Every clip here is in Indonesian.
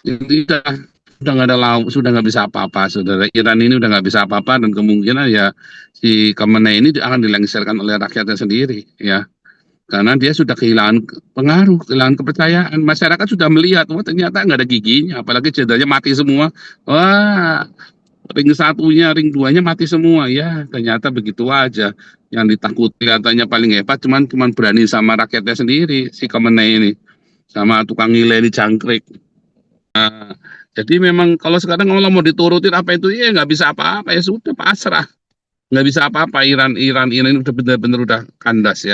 Jadi sudah nggak ada lauk, sudah nggak bisa apa-apa, saudara. Iran ini udah nggak bisa apa-apa dan kemungkinan ya si Khamenei ini akan dilengsarkan oleh rakyatnya sendiri, ya. Karena dia sudah kehilangan pengaruh, kehilangan kepercayaan. Masyarakat sudah melihat, wah ternyata nggak ada giginya, apalagi jenderalnya mati semua. Wah, ring satunya, ring duanya mati semua. Ya, ternyata begitu aja. Yang ditakuti katanya paling hebat, cuman berani sama rakyatnya sendiri, si Khamenei ini. Sama tukang nilai di jangkrik. Jadi memang kalau sekarang kalau mau diturutin apa itu, ya nggak bisa apa-apa, ya sudah pasrah. Nggak bisa apa-apa, Iran ini udah benar-benar udah kandas ya.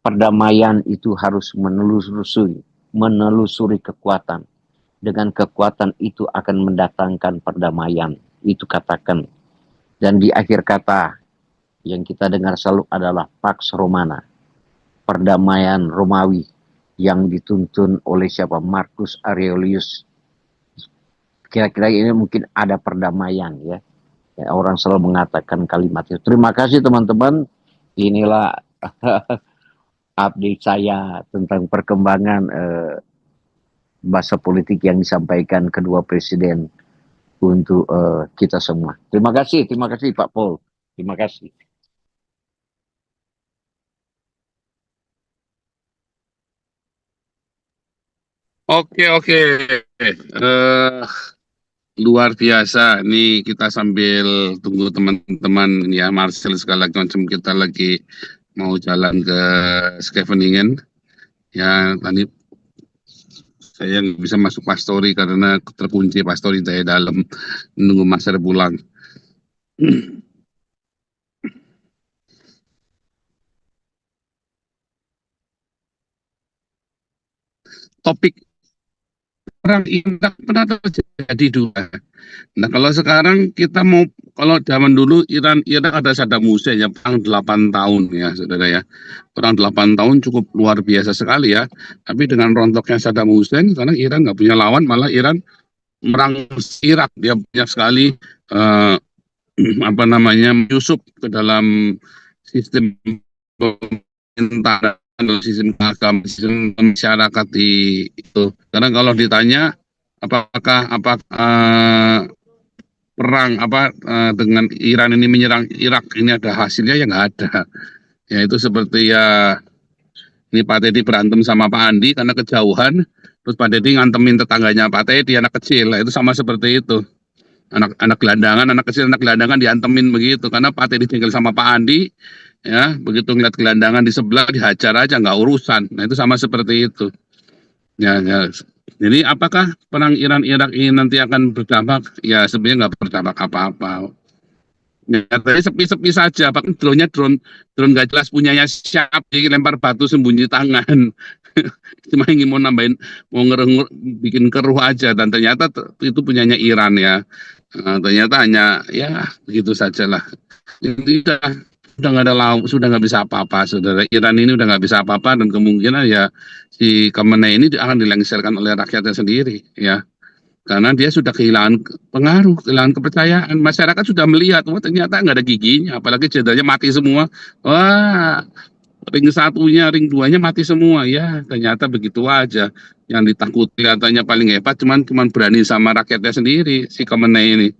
Perdamaian itu harus menelusuri kekuatan. Dengan kekuatan itu akan mendatangkan perdamaian. Itu katakan. Dan di akhir kata yang kita dengar selalu adalah Pax Romana. Perdamaian Romawi yang dituntun oleh siapa? Marcus Aurelius. Kira-kira ini mungkin ada perdamaian ya. Orang selalu mengatakan kalimat itu. Terima kasih teman-teman. Inilah update saya tentang perkembangan bahasa politik yang disampaikan kedua presiden untuk kita semua. Terima kasih Pak Paul. Terima kasih. Oke. Luar biasa. Nih kita sambil tunggu teman-teman ya, Marcel segala macam, kita lagi mau jalan ke Scheveningen. Ya, tadi saya nggak bisa masuk pastori karena terkunci pastori dari dalam menunggu Mas pulang. Topik perang Irak pernah terjadi dulu. Nah, kalau sekarang kita mau, kalau zaman dulu Irak ada Saddam Hussein yang perang 8 tahun ya, saudara ya. Perang 8 tahun cukup luar biasa sekali ya. Tapi dengan rontoknya Saddam Hussein, sekarang Iran nggak punya lawan, malah Iran merang Irak. Dia banyak sekali eh, apa namanya, menyusup ke dalam sistem pemerintah, sistem agama, sistem masyarakat di itu. Karena kalau ditanya apakah perang dengan Iran ini menyerang Irak ini ada hasilnya, ya nggak ada. Ya itu seperti ya, ini Pak Teddy berantem sama Pak Andi karena kejauhan, terus Pak Teddy ngantemin tetangganya Pak Teddy, anak kecil. Nah, itu sama seperti itu. Anak gelandangan, anak kecil, anak gelandangan diantemin begitu karena Pak Teddy tinggal sama Pak Andi, ya begitu ngeliat gelandangan di sebelah dihajar aja, nggak urusan. Nah itu sama seperti itu. Ya. Jadi apakah perang Iran-Irak ini nanti akan berdampak? Ya sebenarnya nggak berdampak apa-apa. Ya, tapi sepi-sepi saja. Bahkan drone nggak jelas punyanya siapa, jadi lempar batu sembunyi tangan. Cuma ingin mau nambahin, mau bikin keruh aja, dan ternyata itu punyanya Iran ya. Ternyata hanya ya begitu sajalah. Jadi udah nggak ada lauk, sudah nggak bisa apa-apa, saudara. Iran ini udah nggak bisa apa-apa dan kemungkinan ya si Khamenei ini akan dilengsarkan oleh rakyatnya sendiri, ya. Karena dia sudah kehilangan pengaruh, kehilangan kepercayaan. Masyarakat sudah melihat, wah ternyata nggak ada giginya, apalagi jenderalnya mati semua. Wah, ring satunya, ring duanya mati semua. Ya, ternyata begitu aja. Yang ditakuti katanya paling hebat, cuman berani sama rakyatnya sendiri, si Khamenei ini.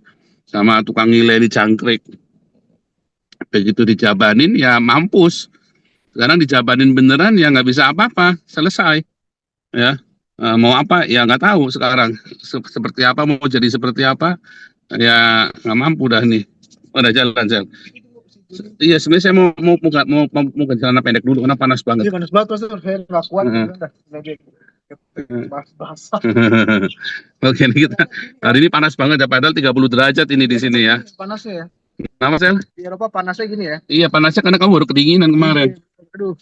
Sama tukang nilai di jangkrik. Begitu dijabanin, ya mampus. Sekarang dijabanin beneran, ya nggak bisa apa-apa, selesai. Ya, mau apa? Ya nggak tahu sekarang. Seperti apa, mau jadi seperti apa? Ya nggak mampu dah nih. Udah jalan. Iya, sebenarnya saya mau ke celana pendek dulu karena panas banget. Iya panas banget, Mas. Saya nggak kuat. Basah. Oke, kita hari ini panas banget ya, padahal 30 derajat ini di sini ya. Panasnya ya. Kenapa, Sel? Di Eropa panasnya gini ya. Iya, panasnya karena kamu baru kedinginan kemarin. Aduh,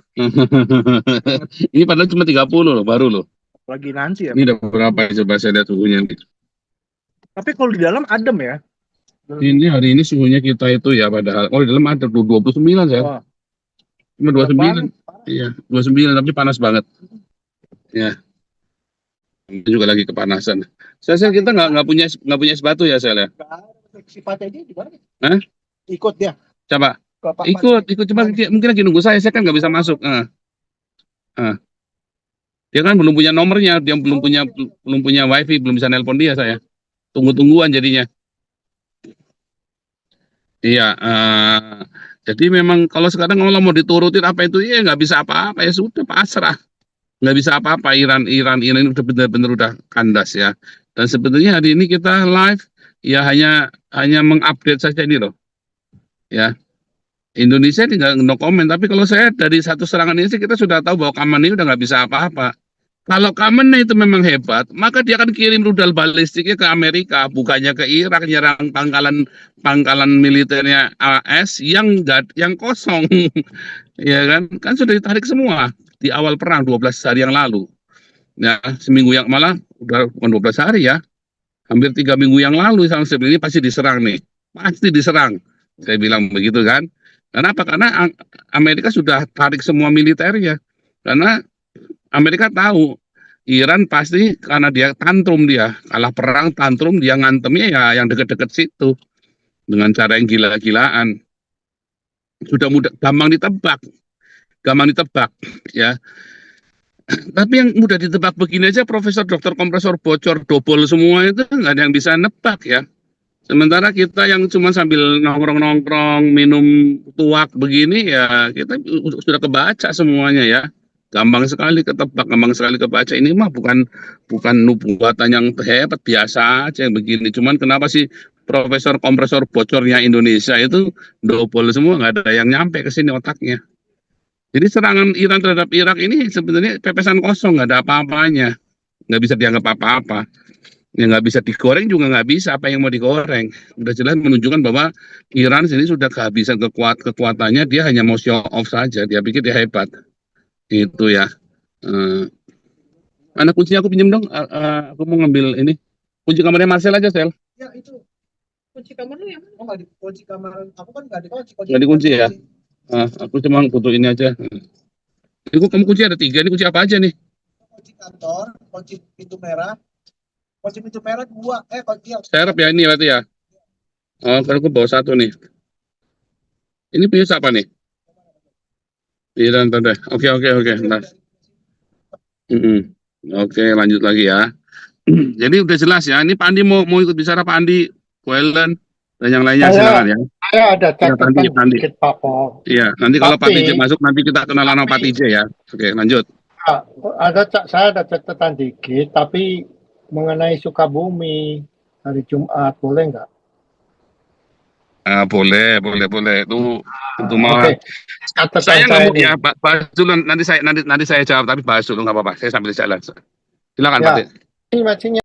Ini padahal cuma 30 loh, baru loh. lagi nanti ya. Ini udah berapa ya, coba saya lihat suhunya. Tapi kalau di dalam adem ya. Ini hari ini suhunya kita itu ya, padahal di dalam ada 29 ya. Wah, Cuma 29. Iya, 29 tapi panas banget. Ya. juga lagi kepanasan. Saya kita nggak punya es batu ya saya. Si Pak Teddy di mana? Hah? Ikut dia. Coba Ke Pak ikut coba mungkin lagi nunggu saya kan nggak bisa masuk. Dia kan belum punya nomornya, dia belum punya wifi, belum bisa nelpon dia saya. Tunggu-tungguan jadinya. Iya, jadi memang kalau sekarang kalau mau diturutin apa itu ya nggak bisa apa-apa ya sudah pasrah, nggak bisa apa-apa. Iran ini udah benar-benar udah kandas ya. Dan sebenarnya hari ini kita live ya hanya mengupdate saja ini loh, ya. Indonesia tinggal no comment, tapi kalau saya dari satu serangan ini sih kita sudah tahu bahwa Khamenei udah nggak bisa apa-apa. Kalau Khamenei itu memang hebat, maka dia akan kirim rudal balistiknya ke Amerika, bukannya ke Irak nyerang pangkalan militernya AS yang kosong, ya kan? Kan sudah ditarik semua di awal perang 12 hari yang lalu. Ya, seminggu yang malah udah bukan 12 hari ya, hampir 3 minggu yang lalu sebenarnya pasti diserang nih, pasti diserang. Saya bilang begitu kan? Kenapa? Karena Amerika sudah tarik semua militernya. Karena Amerika tahu Iran pasti karena dia tantrum dia kalah perang tantrum dia ngantem ya yang deket-deket situ dengan cara yang gila-gilaan. Sudah mudah gampang ditebak ya. Tapi yang mudah ditebak begini aja profesor dokter kompresor bocor dobol semua itu nggak ada yang bisa nebak ya. Sementara kita yang cuma sambil nongkrong-nongkrong, minum tuak begini ya kita sudah kebaca semuanya ya. Gampang sekali ketebak, gampang sekali kebaca. Ini mah bukan nubuatan yang hebat, biasa aja begini. Cuman kenapa sih profesor kompresor bocornya Indonesia itu double semua, nggak ada yang nyampe ke sini otaknya. Jadi serangan Iran terhadap Irak ini sebenarnya pepesan kosong, nggak ada apa-apanya. Nggak bisa dianggap apa-apa. Ya nggak bisa digoreng juga nggak bisa, apa yang mau digoreng. Udah jelas menunjukkan bahwa Iran sini sudah kehabisan kekuatannya, dia hanya mau show off saja, dia pikir dia hebat. Itu ya. Mana kuncinya aku pinjam dong, aku mau ngambil ini. Kunci kamarnya Marcel aja, Sel. Ya itu. Kunci kamar lu yang mana? Oh, nggak dikunci kamar. Aku kan nggak dikunci. Nggak dikunci ya? Aku cuma butuh ini aja. Ini kamu kunci ada 3, ini kunci apa aja nih? Kunci kantor, kunci pintu merah. Kunci pintu merah 2. Kunci yang Serep ya ini berarti ya? Oh, kalau aku bawa 1 nih. Ini punya siapa nih? Iya, ntar deh. Oke. Ntar. Oke, lanjut lagi ya. Jadi udah jelas ya. Ini Pak Andi mau ikut bicara, Pak Andi, Kuelen, dan yang lainnya silakan ya. Saya ada catatan Pak Andi. sedikit, Pak Pol. Iya, nanti kalau Pak Tapi- TJ masuk, nanti kita kenalan sama Pak TJ ya. Oke, lanjut. Saya ada catatan dikit, tapi mengenai Sukabumi hari Jumat, boleh nggak? Boleh. Itu mau. Oke, catatan Saya nggak mau ini. ya, bahas dulu nanti saya jawab, tapi bahas dulu nggak apa-apa. Saya sambil jalan. Silakan Ya. Pak TJ. Ini maksudnya